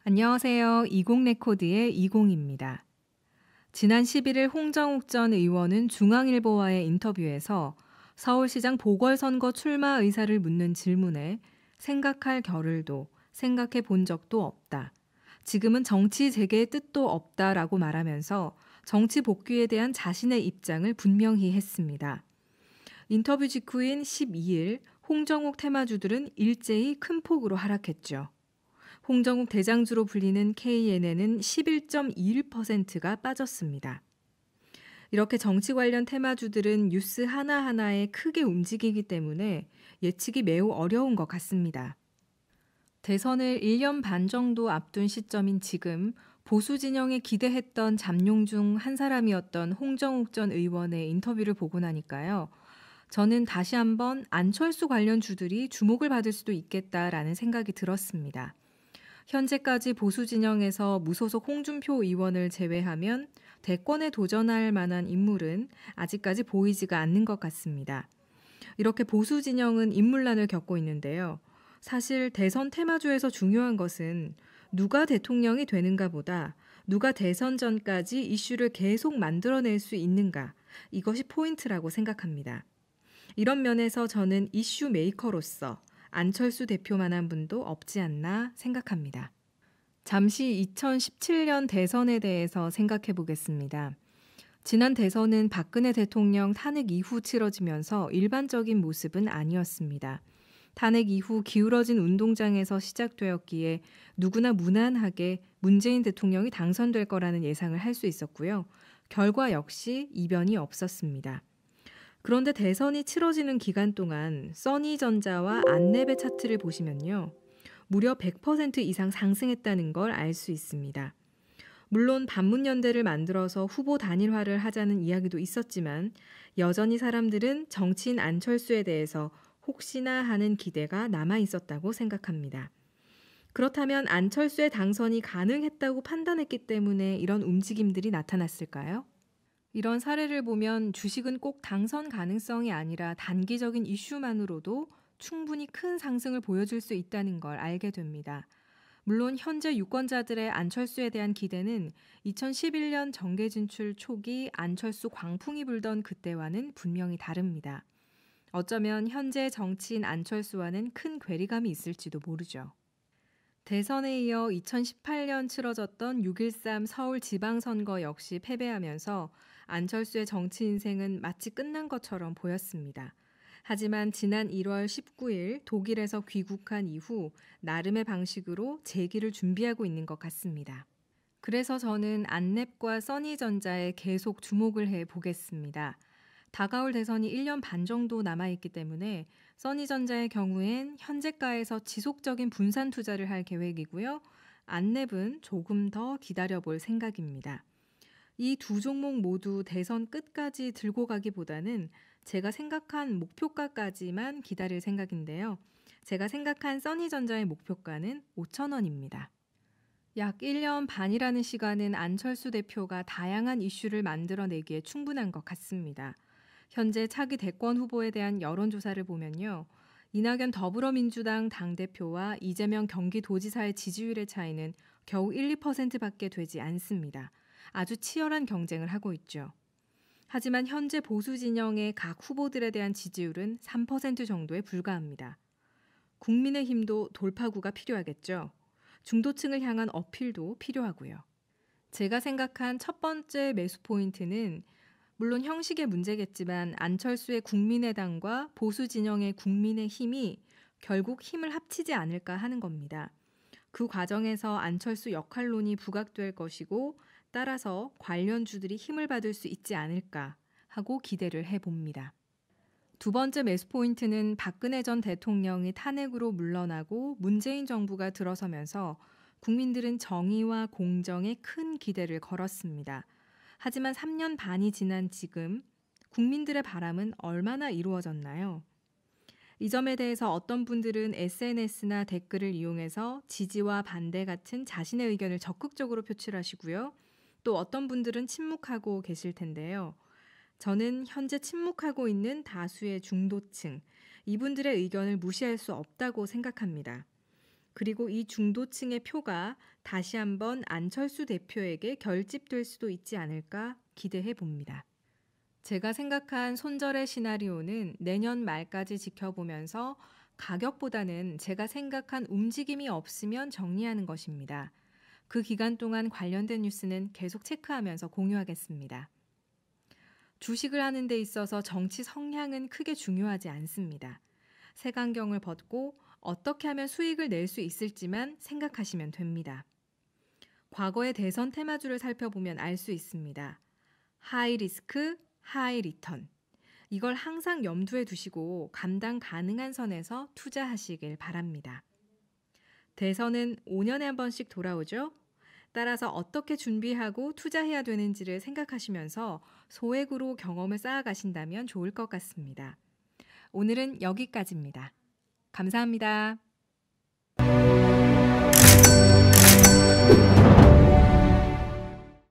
안녕하세요. 20레코드의 이공입니다. 지난 11일 홍정욱 전 의원은 중앙일보와의 인터뷰에서 서울시장 보궐선거 출마 의사를 묻는 질문에 생각할 겨를도 생각해 본 적도 없다. 지금은 정치 재개의 뜻도 없다라고 말하면서 정치 복귀에 대한 자신의 입장을 분명히 했습니다. 인터뷰 직후인 12일 홍정욱 테마주들은 일제히 큰 폭으로 하락했죠. 홍정욱 대장주로 불리는 KNN은 11.21%가 빠졌습니다. 이렇게 정치 관련 테마주들은 뉴스 하나하나에 크게 움직이기 때문에 예측이 매우 어려운 것 같습니다. 대선을 1년 반 정도 앞둔 시점인 지금 보수 진영에 기대했던 잠룡 중 한 사람이었던 홍정욱 전 의원의 인터뷰를 보고 나니까요. 저는 다시 한번 안철수 관련 주들이 주목을 받을 수도 있겠다라는 생각이 들었습니다. 현재까지 보수 진영에서 무소속 홍준표 의원을 제외하면 대권에 도전할 만한 인물은 아직까지 보이지가 않는 것 같습니다. 이렇게 보수 진영은 인물난을 겪고 있는데요. 사실 대선 테마주에서 중요한 것은 누가 대통령이 되는가 보다 누가 대선 전까지 이슈를 계속 만들어낼 수 있는가, 이것이 포인트라고 생각합니다. 이런 면에서 저는 이슈 메이커로서 안철수 대표만한 분도 없지 않나 생각합니다. 잠시 2017년 대선에 대해서 생각해 보겠습니다. 지난 대선은 박근혜 대통령 탄핵 이후 치러지면서 일반적인 모습은 아니었습니다. 탄핵 이후 기울어진 운동장에서 시작되었기에 누구나 무난하게 문재인 대통령이 당선될 거라는 예상을 할 수 있었고요. 결과 역시 이변이 없었습니다. 그런데 대선이 치러지는 기간 동안 써니전자와 안랩의 차트를 보시면요. 무려 100% 이상 상승했다는 걸 알 수 있습니다. 물론 반문연대를 만들어서 후보 단일화를 하자는 이야기도 있었지만 여전히 사람들은 정치인 안철수에 대해서 혹시나 하는 기대가 남아 있었다고 생각합니다. 그렇다면 안철수의 당선이 가능했다고 판단했기 때문에 이런 움직임들이 나타났을까요? 이런 사례를 보면 주식은 꼭 당선 가능성이 아니라 단기적인 이슈만으로도 충분히 큰 상승을 보여줄 수 있다는 걸 알게 됩니다. 물론 현재 유권자들의 안철수에 대한 기대는 2011년 정계 진출 초기 안철수 광풍이 불던 그때와는 분명히 다릅니다. 어쩌면 현재 정치인 안철수와는 큰 괴리감이 있을지도 모르죠. 대선에 이어 2018년 치러졌던 6.13 서울 지방선거 역시 패배하면서 안철수의 정치 인생은 마치 끝난 것처럼 보였습니다. 하지만 지난 1월 19일 독일에서 귀국한 이후 나름의 방식으로 재기를 준비하고 있는 것 같습니다. 그래서 저는 안랩과 써니전자에 계속 주목을 해보겠습니다. 다가올 대선이 1년 반 정도 남아있기 때문에 써니전자의 경우엔 현재가에서 지속적인 분산 투자를 할 계획이고요. 안랩은 조금 더 기다려볼 생각입니다. 이 두 종목 모두 대선 끝까지 들고 가기보다는 제가 생각한 목표가까지만 기다릴 생각인데요. 제가 생각한 써니전자의 목표가는 5,000원입니다. 약 1년 반이라는 시간은 안철수 대표가 다양한 이슈를 만들어내기에 충분한 것 같습니다. 현재 차기 대권 후보에 대한 여론조사를 보면요. 이낙연 더불어민주당 당대표와 이재명 경기도지사의 지지율의 차이는 겨우 1, 2%밖에 되지 않습니다. 아주 치열한 경쟁을 하고 있죠. 하지만 현재 보수 진영의 각 후보들에 대한 지지율은 3% 정도에 불과합니다. 국민의힘도 돌파구가 필요하겠죠. 중도층을 향한 어필도 필요하고요. 제가 생각한 첫 번째 매수 포인트는 물론 형식의 문제겠지만 안철수의 국민의당과 보수 진영의 국민의힘이 결국 힘을 합치지 않을까 하는 겁니다. 그 과정에서 안철수 역할론이 부각될 것이고 따라서 관련주들이 힘을 받을 수 있지 않을까 하고 기대를 해봅니다. 두 번째 매수 포인트는 박근혜 전 대통령이 탄핵으로 물러나고 문재인 정부가 들어서면서 국민들은 정의와 공정에 큰 기대를 걸었습니다. 하지만 3년 반이 지난 지금 국민들의 바람은 얼마나 이루어졌나요? 이 점에 대해서 어떤 분들은 SNS나 댓글을 이용해서 지지와 반대 같은 자신의 의견을 적극적으로 표출하시고요. 또 어떤 분들은 침묵하고 계실 텐데요. 저는 현재 침묵하고 있는 다수의 중도층, 이분들의 의견을 무시할 수 없다고 생각합니다. 그리고 이 중도층의 표가 다시 한번 안철수 대표에게 결집될 수도 있지 않을까 기대해 봅니다. 제가 생각한 손절의 시나리오는 내년 말까지 지켜보면서 가격보다는 제가 생각한 움직임이 없으면 정리하는 것입니다. 그 기간 동안 관련된 뉴스는 계속 체크하면서 공유하겠습니다. 주식을 하는 데 있어서 정치 성향은 크게 중요하지 않습니다. 색안경을 벗고 어떻게 하면 수익을 낼 수 있을지만 생각하시면 됩니다. 과거의 대선 테마주를 살펴보면 알 수 있습니다. 하이 리스크, 하이 리턴. 이걸 항상 염두에 두시고 감당 가능한 선에서 투자하시길 바랍니다. 대선은 5년에 한 번씩 돌아오죠? 따라서 어떻게 준비하고 투자해야 되는지를 생각하시면서 소액으로 경험을 쌓아가신다면 좋을 것 같습니다. 오늘은 여기까지입니다. 감사합니다.